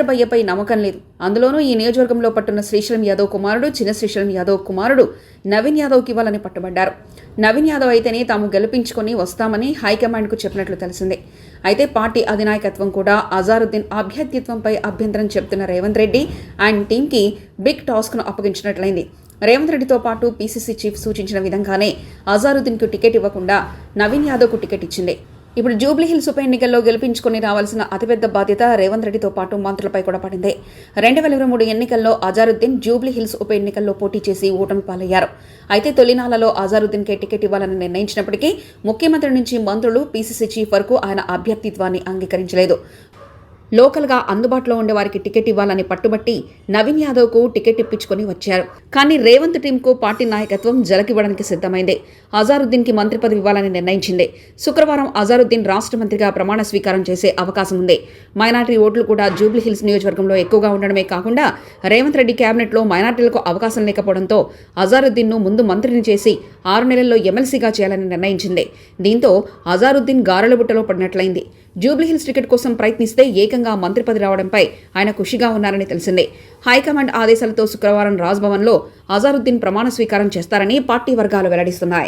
అజర్ భయ్యపై నమ్మకం లేదు. అందులోనూ ఈ నియోజకవర్గంలో పట్టున్న శ్రీశైలం యాదవ్ కుమారుడు, చిన్న శ్రీశైలం యాదవ్ కుమారుడు నవీన్ యాదవ్కి ఇవ్వాలని పట్టుబడ్డారు. నవీన్ యాదవ్ అయితేనే తాము గెలిపించుకొని వస్తామని హైకమాండ్కు చెప్పినట్లు తెలిసిందే. అయితే పార్టీ అధినాయకత్వం కూడా అజారుద్దీన్ అభ్యర్థిత్వంపై అభ్యంతరం చెబుతున్న రేవంత్ రెడ్డి అండ్ టీంకి బిగ్ టాస్క్ను అప్పగించినట్లయింది. రేవంత్ రెడ్డితో పాటు పీసీసీ చీఫ్ సూచించిన విధంగానే అజారుద్దీన్కు టికెట్ ఇవ్వకుండా నవీన్ యాదవ్కు టికెట్ ఇచ్చింది. ఇప్పుడు జూబ్లీహిల్స్ ఉప ఎన్నికల్లో గెలిపించుకుని రావాల్సిన అతిపెద్ద బాధ్యత రేవంత్ రెడ్డితో పాటు మంత్రులపై కూడా పడింది. 2023 ఎన్నికల్లో అజారుద్దీన్ జూబ్లీహిల్స్ ఉప ఎన్నికల్లో పోటీ చేసి ఓటమి పాలయ్యారు. అయితే తొలినాళ్లలో అజారుద్దీన్కే టికెట్ ఇవ్వాలని నిర్ణయించినప్పటికీ ముఖ్యమంత్రి నుంచి మంత్రులు, పీసీసీ చీఫ్ వరకు ఆయన అభ్యర్థిత్వాన్ని అంగీకరించలేదు. లోకల్గా అందుబాటులో ఉండే వారికి టికెట్ ఇవ్వాలని పట్టుబట్టి నవీన్ యాదవ్కు టికెట్ ఇప్పించుకొని వచ్చారు. కానీ రేవంత్ టీంకు పార్టీ నాయకత్వం జలకివ్వడానికి సిద్ధమైంది. అజారుద్దీన్కి మంత్రి పదవి ఇవ్వాలని నిర్ణయించింది. శుక్రవారం అజారుద్దీన్ రాష్ట్ర మంత్రిగా ప్రమాణ స్వీకారం చేసే అవకాశం ఉంది. మైనార్టీ ఓట్లు కూడా జూబ్లీహిల్స్ నియోజకవర్గంలో ఎక్కువగా ఉండడమే కాకుండా రేవంత్ రెడ్డి కేబినెట్లో మైనార్టీలకు అవకాశం లేకపోవడంతో అజారుద్దీన్ను ముందు మంత్రిని చేసి 6 నెలల్లో ఎమ్మెల్సీగా చేయాలని నిర్ణయించింది. దీంతో అజారుద్దీన్ గారెల బుట్టలో పడినట్లయింది. జూబ్లీహిల్స్ టికెట్ కోసం ప్రయత్నిస్తే ఏకంగా మంత్రి పదవి రావడంపై ఆయన ఖుషిగా ఉన్నారని తెలిసిందే. హైకమాండ్ ఆదేశాలతో శుక్రవారం రాజ్భవన్లో అజారుద్దీన్ ప్రమాణ స్వీకారం చేస్తారని పార్టీ వర్గాలు వెల్లడిస్తున్నాయి.